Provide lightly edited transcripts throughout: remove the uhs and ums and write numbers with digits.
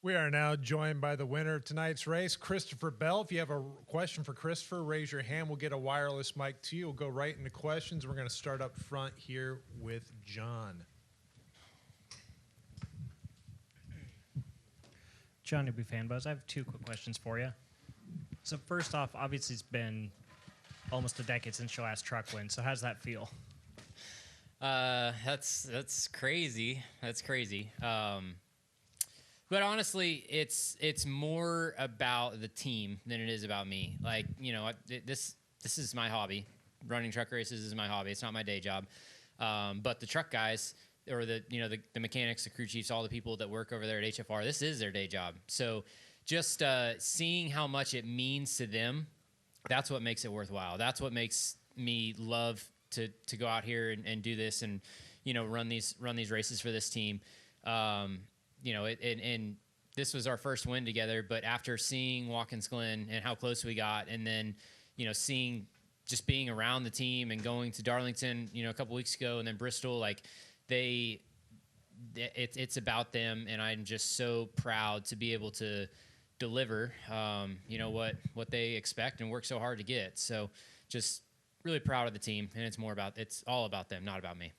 We are now joined by the winner of tonight's race, Christopher Bell. If you have a question for Christopher, raise your hand. We'll get a wireless mic to you. We'll go right into questions. We're going to start up front here with John. John Newby Fanbuzz, I have two quick questions for you. So first off, obviously it's been almost a decade since your last truck win. So how does that feel? That's crazy. That's crazy. But honestly, it's more about the team than it is about me. Like, this is my hobby. Running truck races is my hobby. It's not my day job. But the truck guys, or the mechanics, the crew chiefs, all the people that work over there at HFR, this is their day job. So just seeing how much it means to them, that's what makes it worthwhile. That's what makes me love to go out here and do this and run these races for this team. And this was our first win together, but after seeing Watkins Glen and how close we got, and then, seeing just being around the team and going to Darlington, a couple weeks ago, and then Bristol, like it's about them. And I'm just so proud to be able to deliver, what they expect and work so hard to get. So just really proud of the team, and it's all about them, not about me.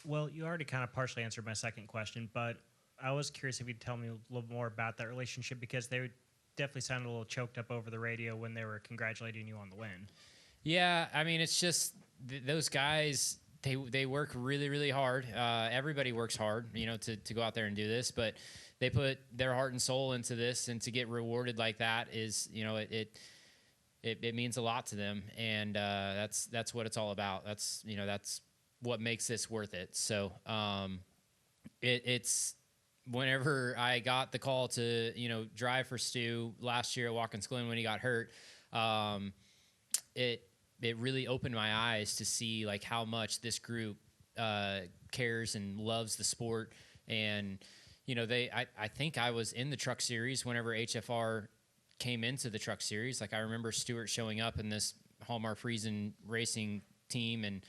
Well, you already kind of partially answered my second question, but I was curious if you'd tell me a little more about that relationship, because they definitely sounded a little choked up over the radio when they were congratulating you on the win. Yeah, I mean, it's just those guys, they work really, really hard. Everybody works hard, to go out there and do this, but they put their heart and soul into this, and to get rewarded like that is, it means a lot to them, and that's what it's all about. That's what makes this worth it. So it's whenever I got the call to drive for Stu last year at Watkins Glen when he got hurt, it really opened my eyes to see like how much this group cares and loves the sport. And I think I was in the truck series whenever HFR came into the truck series. Like, I remember Stewart showing up in this Hallmark Friesen racing team, and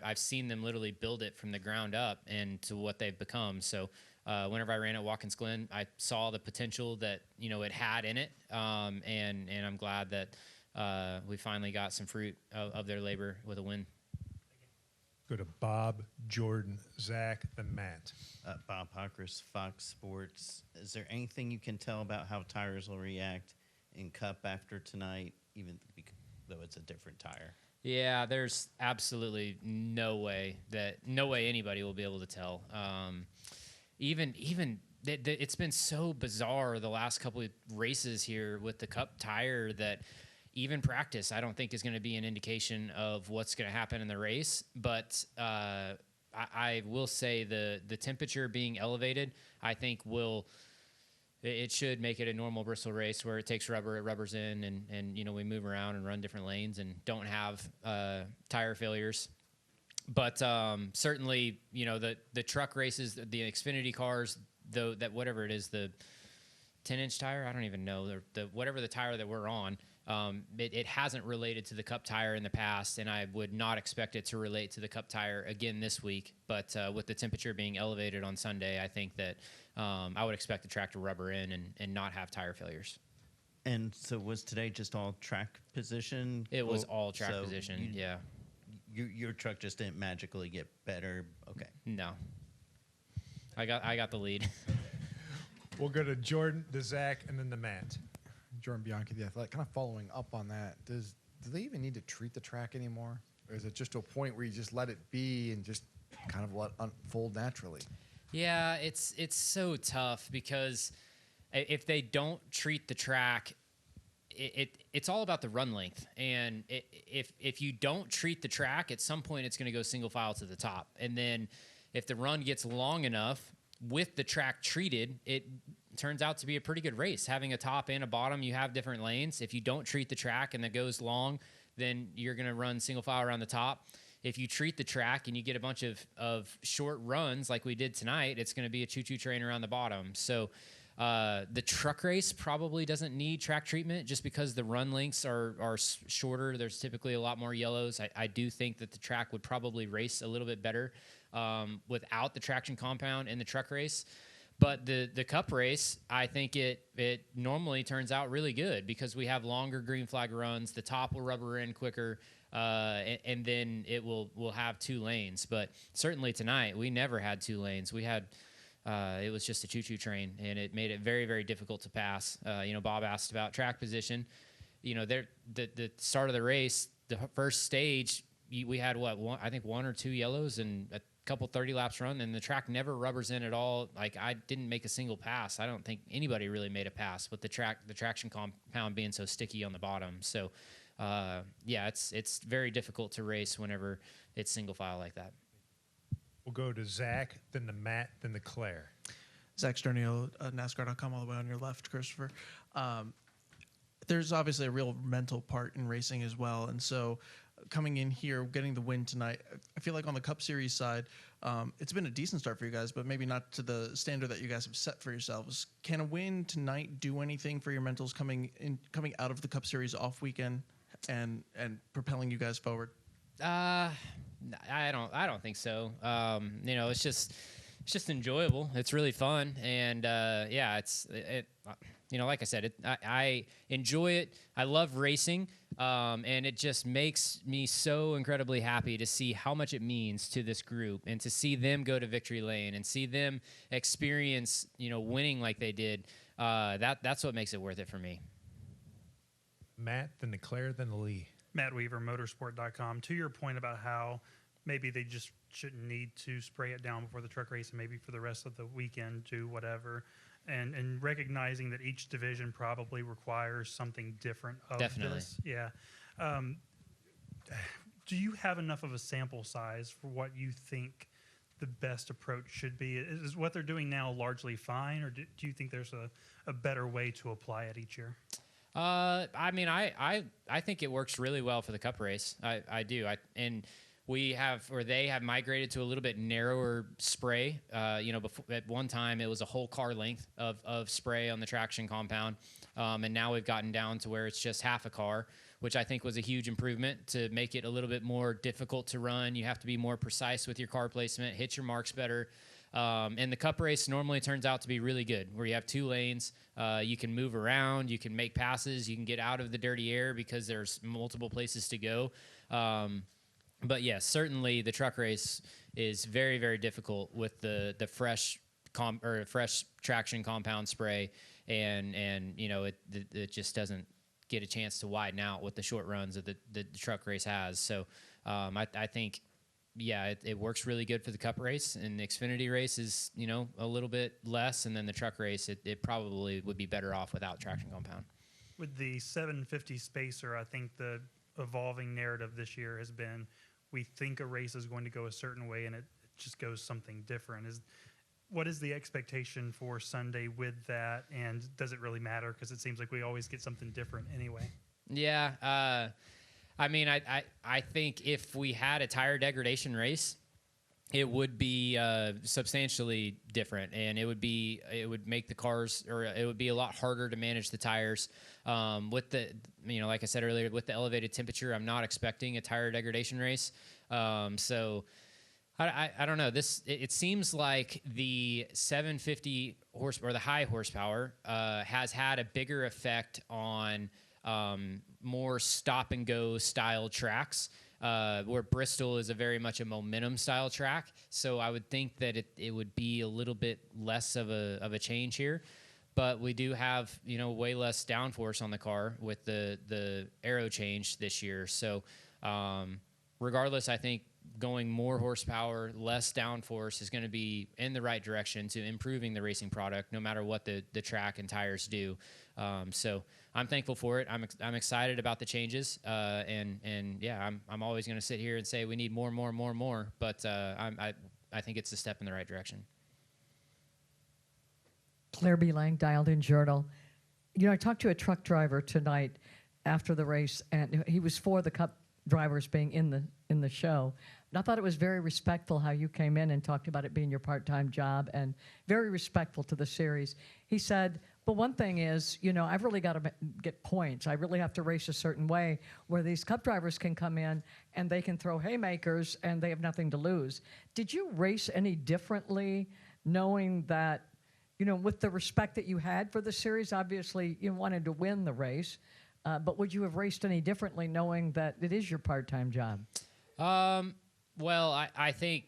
I've seen them literally build it from the ground up and to what they've become. So whenever I ran at Watkins Glen, I saw the potential that it had in it, and I'm glad that we finally got some fruit of their labor with a win. Go to Bob, Jordan, Zach, then Matt. Bob Hockers, Fox Sports. Is there anything you can tell about how tires will react in Cup after tonight, even though it's a different tire? Yeah, there's absolutely no way anybody will be able to tell. It's been so bizarre the last couple of races here with the Cup tire that even practice, I don't think, is going to be an indication of what's going to happen in the race. But I will say the temperature being elevated, I think it should make it a normal Bristol race where it takes rubber, it rubbers in, and we move around and run different lanes and don't have tire failures. But certainly, the truck races, the Xfinity cars, though, that whatever it is, the 10-inch tire, I don't even know, the whatever the tire that we're on, it hasn't related to the Cup tire in the past, and I would not expect it to relate to the Cup tire again this week. But with the temperature being elevated on Sunday, I think that I would expect the track to rubber in and not have tire failures. And so was today just all track position? It was all track position, yeah. Your truck just didn't magically get better? Okay. No. I got the lead. We'll go to Jordan, the Zach, and then the Matt. Jordan Bianchi, the Athletic. Kind of following up on that, do they even need to treat the track anymore? Or is it just to a point where you just let it be and just kind of let unfold naturally? Yeah, it's so tough because if they don't treat the track, it's all about the run length. And if you don't treat the track, at some point it's going to go single file to the top. And then if the run gets long enough with the track treated, it turns out to be a pretty good race. Having a top and a bottom, you have different lanes. If you don't treat the track and that goes long, then you're going to run single file around the top. If you treat the track and you get a bunch of short runs like we did tonight, it's going to be a choo-choo train around the bottom. So the truck race probably doesn't need track treatment just because the run lengths are shorter. There's typically a lot more yellows. I do think that the track would probably race a little bit better without the traction compound in the truck race. But the Cup race, I think it normally turns out really good because we have longer green flag runs. The top will rubber in quicker, and then we'll have 2 lanes. But certainly tonight, we never had 2 lanes. We had it was just a choo-choo train, and it made it very, very difficult to pass. Bob asked about track position. The start of the race, the first stage, we had I think 1 or 2 yellows and a couple 30 laps run, and the track never rubbers in at all. Like, I didn't make a single pass. I don't think anybody really made a pass with the traction compound being so sticky on the bottom. So it's very difficult to race whenever it's single file like that. We'll go to Zach, then to Matt, then to Claire. Zach Sternio, NASCAR.com, all the way on your left, Christopher. There's obviously a real mental part in racing as well, and so coming in here, getting the win tonight, I feel like on the Cup Series side, it's been a decent start for you guys, but maybe not to the standard that you guys have set for yourselves. Can a win tonight do anything for your mentals coming out of the Cup Series off weekend and propelling you guys forward? I don't think so. It's just enjoyable. It's really fun, and like I said, I enjoy it. I love racing, and it just makes me so incredibly happy to see how much it means to this group and to see them go to victory lane and see them experience, winning like they did. That's what makes it worth it for me. Matt, then to Claire, then to Lee. Matt Weaver, motorsport.com. To your point about how maybe they just shouldn't need to spray it down before the truck race and maybe for the rest of the weekend do whatever. And recognizing that each division probably requires something different of Definitely. this. Yeah. Do you have enough of a sample size for what you think the best approach should be? Is what they're doing now largely fine, or do you think there's a better way to apply it each year? I think it works really well for the Cup race. I do. They have migrated to a little bit narrower spray. Before, at one time it was a whole car length of spray on the traction compound, and now we've gotten down to where it's just half a car, which I think was a huge improvement to make it a little bit more difficult to run. You have to be more precise with your car placement, hit your marks better. And the Cup race normally turns out to be really good, where you have 2 lanes. You can move around, you can make passes, you can get out of the dirty air because there's multiple places to go. But yes, certainly the truck race is very, very difficult with the fresh traction compound spray, and it just doesn't get a chance to widen out with the short runs that the truck race has. So I think, it works really good for the Cup race, and the Xfinity race is a little bit less, and then the truck race it probably would be better off without traction compound. With the 750 spacer, I think the evolving narrative this year has been, we think a race is going to go a certain way, and it just goes something different. What is the expectation for Sunday with that, and does it really matter? Because it seems like we always get something different anyway. Yeah, I think if we had a tire degradation race, it would be substantially different, and it would make the cars, or it would be a lot harder to manage the tires. With the, like I said earlier, with the elevated temperature, I'm not expecting a tire degradation race. So I don't know. It seems like the 750 horsepower, or the high horsepower, has had a bigger effect on more stop and go style tracks. Where Bristol is very much a momentum style track. So I would think that it would be a little bit less of a change here. But we do have, way less downforce on the car with the aero change this year. So regardless, I think going more horsepower, less downforce is going to be in the right direction to improving the racing product, no matter what the track and tires do. So I'm thankful for it. I'm excited about the changes. I'm always going to sit here and say we need more. But I think it's a step in the right direction. Claire B. Lang, Dialed In Journal. I talked to a truck driver tonight after the race, and he was for the Cup drivers being in the show. And I thought it was very respectful how you came in and talked about it being your part-time job, and very respectful to the series. He said, but one thing is, I've really got to get points. I really have to race a certain way where these Cup drivers can come in and they can throw haymakers and they have nothing to lose. Did you race any differently knowing that with the respect that you had for the series, obviously you wanted to win the race, but would you have raced any differently knowing that it is your part-time job? Well, I think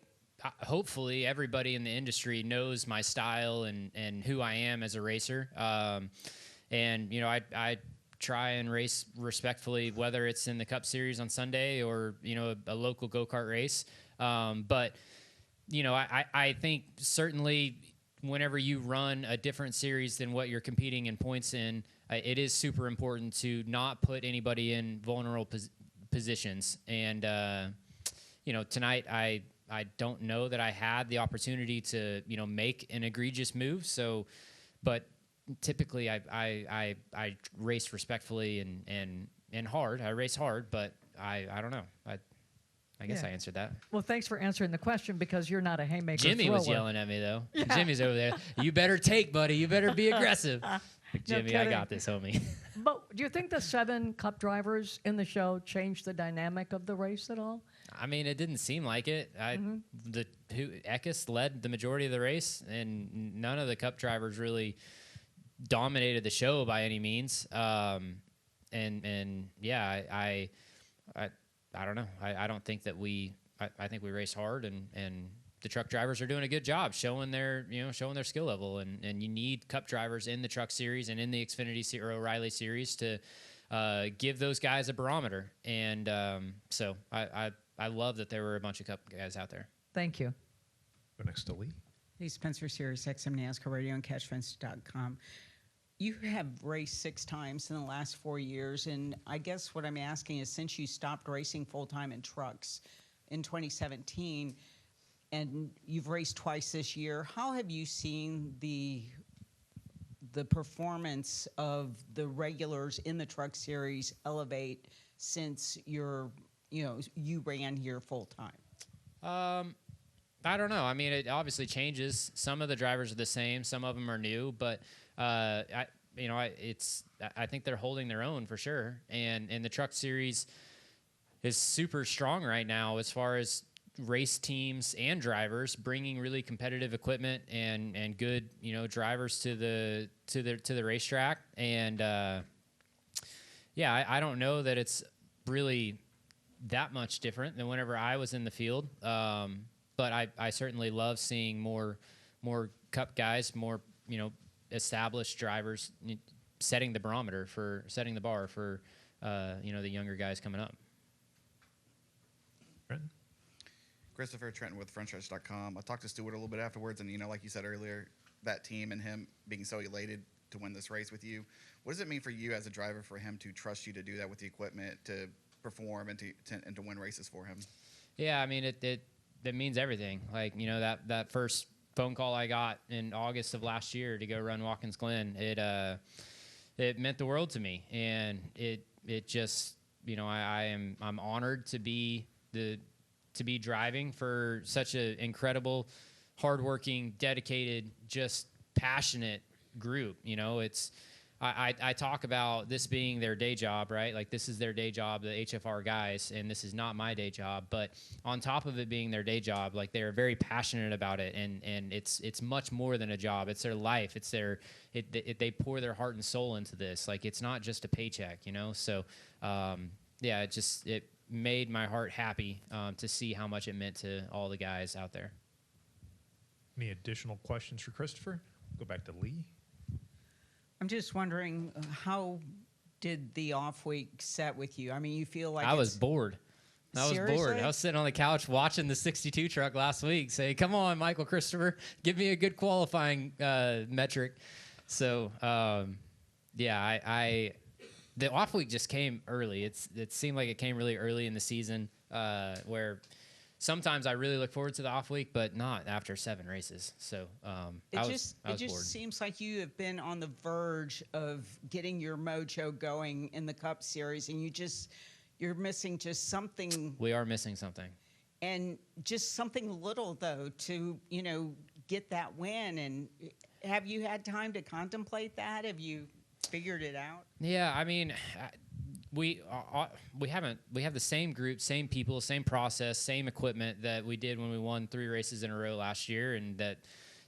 hopefully everybody in the industry knows my style and who I am as a racer. And I try and race respectfully, whether it's in the Cup Series on Sunday or a local go-kart race. But I think certainly whenever you run a different series than what you're competing in points in, it is super important to not put anybody in vulnerable positions. And tonight I don't know that I had the opportunity to make an egregious move. So, but typically I race respectfully and hard. I race hard, but I don't know. I guess I answered that. Well, thanks for answering the question because you're not a haymaker Jimmy thrower. was yelling at me, though. Yeah. Jimmy's over there. You better take, buddy. You better be aggressive. Like, Jimmy, I got this, homie. But do you think the 7 Cup drivers in the show changed the dynamic of the race at all? I mean, it didn't seem like it. Eckes led the majority of the race, and none of the Cup drivers really dominated the show by any means. I don't know. I don't think that I think we race hard, and the truck drivers are doing a good job showing their skill level, and you need Cup drivers in the Truck Series and in the Xfinity or O'Reilly Series to give those guys a barometer. And so I love that there were a bunch of Cup guys out there. Thank you. Go next to Lee. Lee Spencer, Sirius XM NASCAR Radio and CatchFence.com. You have raced 6 times in the last 4 years, and I guess what I'm asking is, since you stopped racing full-time in trucks in 2017, and you've raced twice this year, how have you seen the performance of the regulars in the Truck Series elevate since you ran here full-time? I don't know. I mean, it obviously changes. Some of the drivers are the same. Some of them are new, but I think they're holding their own for sure. And the Truck Series is super strong right now as far as race teams and drivers bringing really competitive equipment and good drivers to the racetrack. And I don't know that it's really that much different than whenever I was in the field. But I certainly love seeing more Cup guys, more established drivers setting the bar for the younger guys coming up. Trenton? Christopher Trenton with FrontStretch.com. I talked to Stewart a little bit afterwards, and like you said earlier, that team and him being so elated to win this race with you. What does it mean for you as a driver for him to trust you to do that with the equipment, to perform and to win races for him? Yeah, I mean that means everything. Like that first phone call I got in August of last year to go run Watkins Glen, it meant the world to me, and it just I'm honored to be driving for such an incredible, hardworking, dedicated, just passionate group. I talk about this being their day job, right? Like, this is their day job, the HFR guys, and this is not my day job. But on top of it being their day job, like, they're very passionate about it, and it's much more than a job. It's their life. It's they pour their heart and soul into this. Like, it's not just a paycheck, So, it made my heart happy to see how much it meant to all the guys out there. Any additional questions for Christopher? Go back to Lee. I'm just wondering, how did the off week set with you? I mean, you feel like I was bored. Seriously? I was sitting on the couch watching the 62 truck last week, say, "Come on, Michael Christopher, give me a good qualifying metric." So, the off week just came early. It seemed like it came really early in the season, where sometimes I really look forward to the off week, but not after 7 races. So it I just was bored. seems like you have been on the verge of getting your mojo going in the Cup Series, and you're missing just something. We are missing something, and just something little though to get that win. And have you had time to contemplate that? Have you figured it out? Yeah, I mean, we haven't. We have the same group, same people, same process, same equipment that we did when we won 3 races in a row last year, and that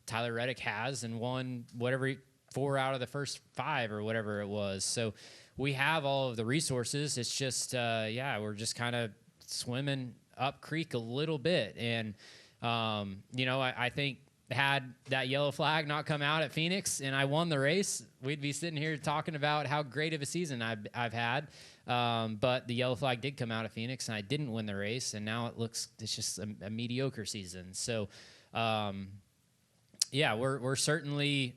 Tyler Reddick has and won whatever 4 out of the first 5 or whatever it was. So we have all of the resources. It's just, we're just kind of swimming up creek a little bit. And, I think had that yellow flag not come out at Phoenix and I won the race, we'd be sitting here talking about how great of a season I've had. But the yellow flag did come out at Phoenix and I didn't win the race. And now it's just a mediocre season. So, we're certainly,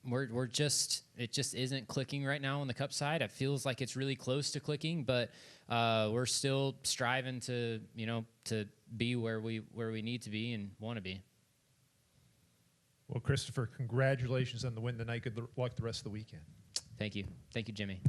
it just isn't clicking right now on the Cup side. It feels like it's really close to clicking, but we're still striving to be where we need to be and want to be. Well, Christopher, congratulations on the win tonight. Good luck the rest of the weekend. Thank you, Jimmy.